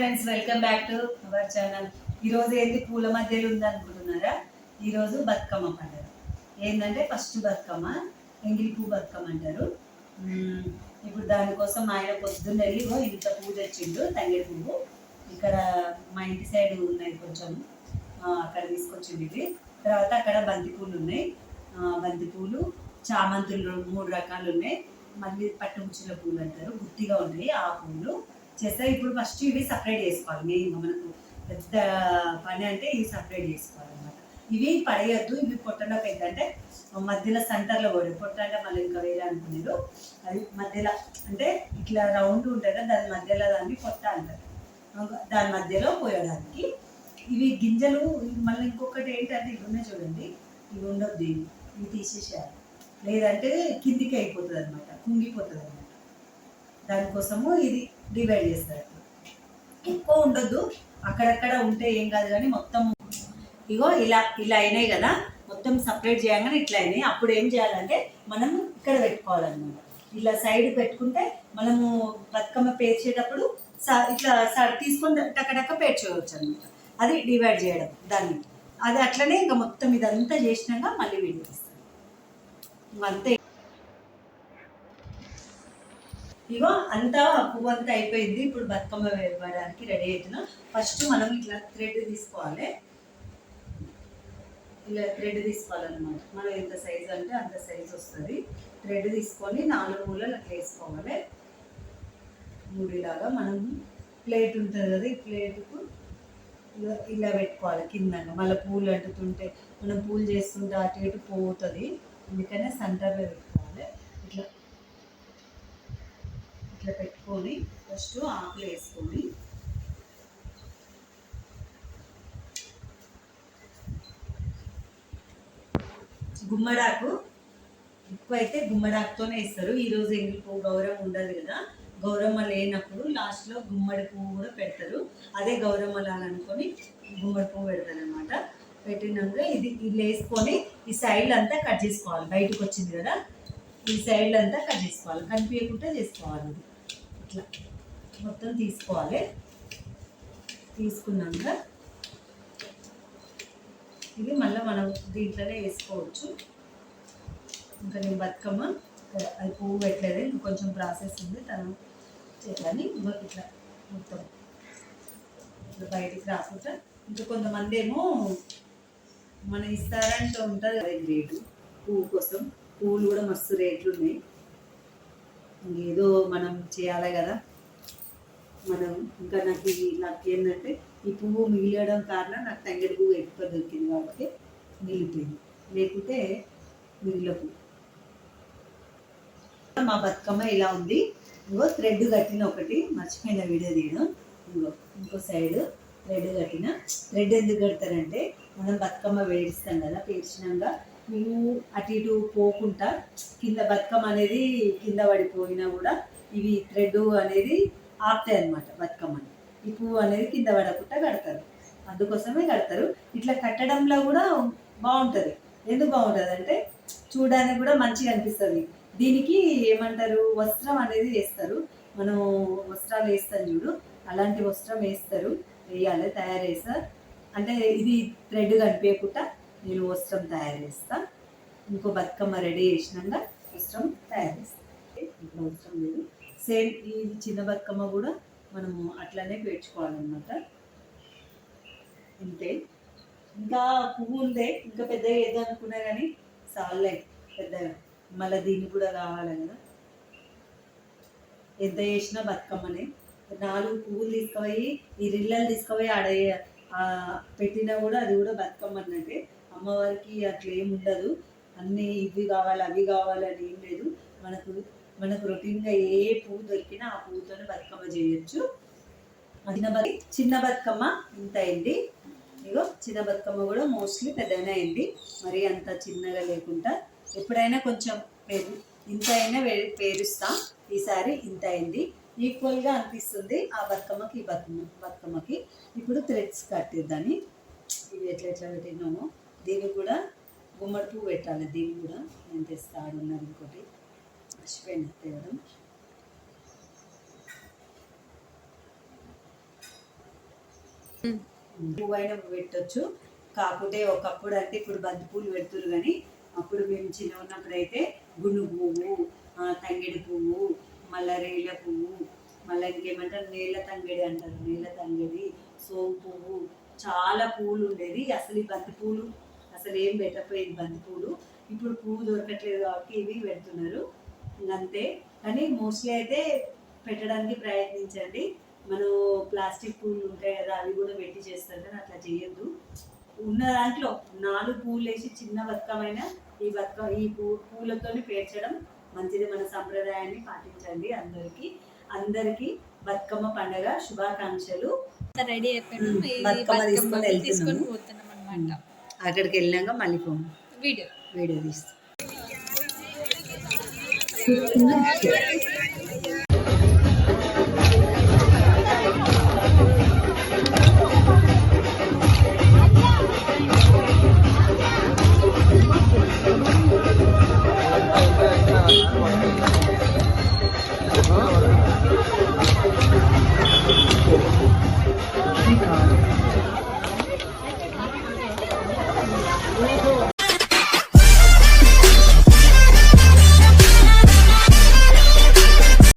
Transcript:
Friends, welcome back to our channel. ఈరోజు ఏంటి పూల మధ్యలో ఉంది అనుకుంటున్నారా? ఈరోజు బతుకమ్మ పండుగ. ఏంటంటే ఫస్ట్ బతుకమ్మ ఎంగిలి పువ్వు బతుకమ్మ అంటారు. ఇప్పుడు దానికోసం మా ఆయన పొద్దున్న వెళ్ళి ఇంత పువ్వు తెచ్చిండు, తంగేడు పువ్వు. ఇక్కడ మా ఇంటి సైడ్ ఉన్నాయి కొంచెం, అక్కడ తీసుకొచ్చిండు ఇవి. తర్వాత అక్కడ బంతిపూలు ఉన్నాయి, బంతిపూలు, చామంతులు 3 రకాలు ఉన్నాయి. మళ్ళీ పట్టుముచ్చుల పూలు అంటారు, గుత్తిగా ఉన్నాయి ఆ పూలు చేస్తే. ఇప్పుడు ఫస్ట్ ఇవి సపరేట్ చేసుకోవాలి. మెయిన్గా మనకు పెద్ద పని అంటే ఇవి సపరేట్ చేసుకోవాలన్నమాట. ఇవి పడేయద్దు, ఇవి పొట్టలో పెద్దంటే మధ్యలో సెంటర్లో పోయి పొట్ట అంటే మళ్ళీ ఇంకా వేరే అనుకునేది. అది మధ్యలో అంటే ఇట్లా రౌండ్ ఉంటుంది కదా, దాని మధ్యలో దాన్ని పొట్ట అంటారు. దాని మధ్యలో పోయడానికి ఇవి గింజలు. మళ్ళీ ఇంకొకటి ఏంటంటే ఇవి ఉన్నాయి చూడండి, ఇవి ఉండొద్దు, ఇవి తీసేసేయాలి, లేదంటే కిందికి అయిపోతుంది అనమాట, కుంగిపోతుంది అనమాట. దానికోసము ఇది డివైడ్ చేస్తారు. ఎక్కువ ఉండొద్దు, అక్కడక్కడ ఉంటే ఏం కాదు, కానీ మొత్తం ఇగో ఇలా ఇలా అయినాయి కదా, మొత్తం సపరేట్ చేయగానే ఇట్లా అయినాయి. అప్పుడు ఏం చేయాలంటే మనం ఇక్కడ పెట్టుకోవాలన్నమాట. ఇలా సైడ్ పెట్టుకుంటే మనము బతుకమ్మ పేర్చేటప్పుడు ఇట్లా తీసుకొని టక్కడక్క పేర్చేయవచ్చు అనమాట. అది డివైడ్ చేయడం దాన్ని. అది అట్లనే ఇంకా మొత్తం ఇదంతా చేసినాక మళ్ళీ వీడియో ఇస్తాను అంతే. ఇగో అంతా పువ్వు అంతా అయిపోయింది. ఇప్పుడు బతుకమ్మ వేయడానికి రెడీ అవుతున్నా. ఫస్ట్ మనం ఇట్లా థ్రెడ్ తీసుకోవాలి, ఇలా థ్రెడ్ తీసుకోవాలన్నమాట. మనం ఎంత సైజు అంటే అంత సైజు వస్తుంది. థ్రెడ్ తీసుకొని 4 మూలలు అట్లా వేసుకోవాలి. మూడిలాగా మనం ప్లేట్ ఉంటుంది కదా, ఈ ప్లేట్కు ఇలా పెట్టుకోవాలి కిందంగా. మళ్ళీ పూలు అంటుతుంటే మనం పూలు చేస్తుంటే అటు ఇటు పోతుంది, అందుకనే సెంటర్లో పెట్టుకోవాలి. ఇట్లా ఇట్లా పెట్టుకొని ఫస్ట్ ఆకులు వేసుకొని గుమ్మడాకు ఎక్కువైతే గుమ్మడాకుతోనే వేస్తారు. ఈరోజు ఎంగిలి పువ్వు గౌరవం ఉండదు కదా, గౌరమ్మ లేనప్పుడు లాస్ట్లో గుమ్మడి పువ్వు కూడా పెడతారు. అదే గౌరమ్మ అనుకొని గుమ్మడి పువ్వు పెడతారు అనమాట. పెట్టినాక ఇది వేసుకొని ఈ సైడ్ అంతా కట్ చేసుకోవాలి. బయటకు వచ్చింది కదా, ఈ సైడ్ అంతా కట్ చేసుకోవాలి, కనిపించకుండా చేసుకోవాలి. ఇట్లా మొత్తం తీసుకోవాలి. తీసుకున్నాక ఇది మళ్ళీ మనం దీంట్లోనే వేసుకోవచ్చు. ఇంకా నేను బతుకమ్మ అది పువ్వు పెట్టలేదు, ఇంకొంచెం ప్రాసెస్ ఉంది, తను చేయాలని. ఇట్లా మొత్తం ఇట్లా బయటికి రాకుండా. ఇంకా కొంతమంది ఏమో మనం ఇస్తారంటే ఉంటుంది కదా రేటు పువ్వు కోసం. పువ్వులు కూడా మస్తు రేట్లు ఉన్నాయి. ఏదో మనం చేయాలి కదా మనం. ఇంకా నాకు ఏంటంటే ఈ పువ్వు మిగిలడం కారణం నాకు తంగేడు పువ్వు ఎక్కువ దొరికింది కాబట్టి మిగిలిపోయింది, లేకుంటే మిగిలిన పువ్వు. మా బతుకమ్మ ఇలా ఉంది. ఇంకో థ్రెడ్ కట్టిన, ఒకటి మర్చిపోయిన వీడియో తీయడం. ఇంకో సైడ్ థ్రెడ్ కట్టిన. థ్రెడ్ ఎందుకు కడతారంటే మనం బతుకమ్మ వేడిస్తాం కదా, పేర్చినాక మేము అటు ఇటు పోకుండా కింద బతుకమ్మ అనేది కింద పడిపోయినా కూడా ఇవి థ్రెడ్ అనేది ఆపుతాయి అనమాట బతుకమ్మని. ఈ పువ్వు అనేది కింద పడకుండా కడతారు, అందుకోసమే కడతారు. ఇట్లా కట్టడంలో కూడా బాగుంటుంది. ఎందుకు బాగుంటుంది అంటే చూడడానికి కూడా మంచిగా అనిపిస్తుంది. దీనికి ఏమంటారు, వస్త్రం అనేది వేస్తారు. మనం వస్త్రాలు వేస్తాం చూడు, అలాంటి వస్త్రం వేయాలి, తయారు చేస్తారు. అంటే ఇది థ్రెడ్ కనిపించకుండా నేను వస్త్రం తయారు చేస్తాను. ఇంకో బతుకమ్మ రెడీ చేసినాక వస్త్రం తయారు చేస్తాను. ఇప్పుడు అవసరం లేదు. సేమ్ ఈ చిన్న బతుకమ్మ కూడా మనము అట్లానే పేర్చుకోవాలన్నమాట. అంతే. ఇంకా పువ్వు ఉందే, ఇంకా పెద్దగా వేద్దాం అనుకున్నా కానీ చాలే పెద్దగా, మళ్ళీ దీన్ని కూడా కావాలి కదా. ఎంత చేసినా బతుకమ్మనే. 4 పువ్వులు తీసుకుపోయి ఈ రిల్లలు తీసుకుపోయి ఆడ పెట్టినా కూడా అది కూడా బతుకమ్మ అన్నట్టే. అమ్మవారికి అట్లా ఏమి ఉండదు, అన్నీ ఇవి కావాలి అవి కావాలని ఏం లేదు. మనకు రొటీన్గా ఏ పువ్వు దొరికినా ఆ పువ్వుతోనే బతుకమ్మ చేయొచ్చు. చిన్న బతుకమ్మ ఇంత అయింది. ఇగో చిన్న బతుకమ్మ కూడా మోస్ట్లీ పెద్దగానే అయింది, మరి అంత చిన్నగా లేకుండా. ఎప్పుడైనా కొంచెం ఇంత అయినా పేరుస్తా. ఈసారి ఇంత అయింది, ఈక్వల్గా అనిపిస్తుంది ఆ బతుకమ్మకి ఈ బతుకమ్మకి. ఇప్పుడు థ్రెడ్స్ కట్టేద్దాన్ని. ఇవి ఎట్లా పెట్టినామో దీనికి కూడా గుమ్మడి పువ్వు పెట్టాలి. దీనికి కూడా నేను తెస్తాడు ఉన్నది, ఇంకోటి మర్చిపోయిన తేవడం. పువ్వైనా పెట్టొచ్చు. కాకపోతే ఒకప్పుడు అంటే ఇప్పుడు బంతి పూలు పెడుతురు కానీ అప్పుడు మేము చిన్న ఉన్నప్పుడు అయితే గును పువ్వు, తంగేడి పువ్వు, మళ్ళీ రేల పువ్వు, మళ్ళీ ఇంకేమంటారు నేల తంగేడి అంటారు, నేల తంగేడి, సోము పువ్వు, చాలా పువ్వులు ఉండేది. అసలు ఈ బంతి పూలు అసలు ఏం పెట్టకపోయేది బంతి పూలు. ఇప్పుడు పువ్వు దొరకట్లేదు కాబట్టి ఇవి పెడుతున్నారు అంతే. కానీ మోస్ట్లీ అయితే పెట్టడానికి ప్రయత్నించండి. మనం ప్లాస్టిక్ పూలు ఉంటాయి కదా అవి కూడా పెట్టి చేస్తారు కానీ అట్లా చేయొద్దు. ఉన్న దాంట్లో 4 పూలు వేసి చిన్న బతుకమైన ఈ పూలతో పేర్చడం మంచిది. మన సంప్రదాయాన్ని పాటించండి. అందరికీ బతుకమ్మ పండుగ శుభాకాంక్షలు. రెడీ అయిపోయాను. బతుకమ్మ తీసుకొని పోతున్నాం అనమాట. అక్కడికి వెళ్ళాక మళ్ళీ వీడియో తీస్తాం.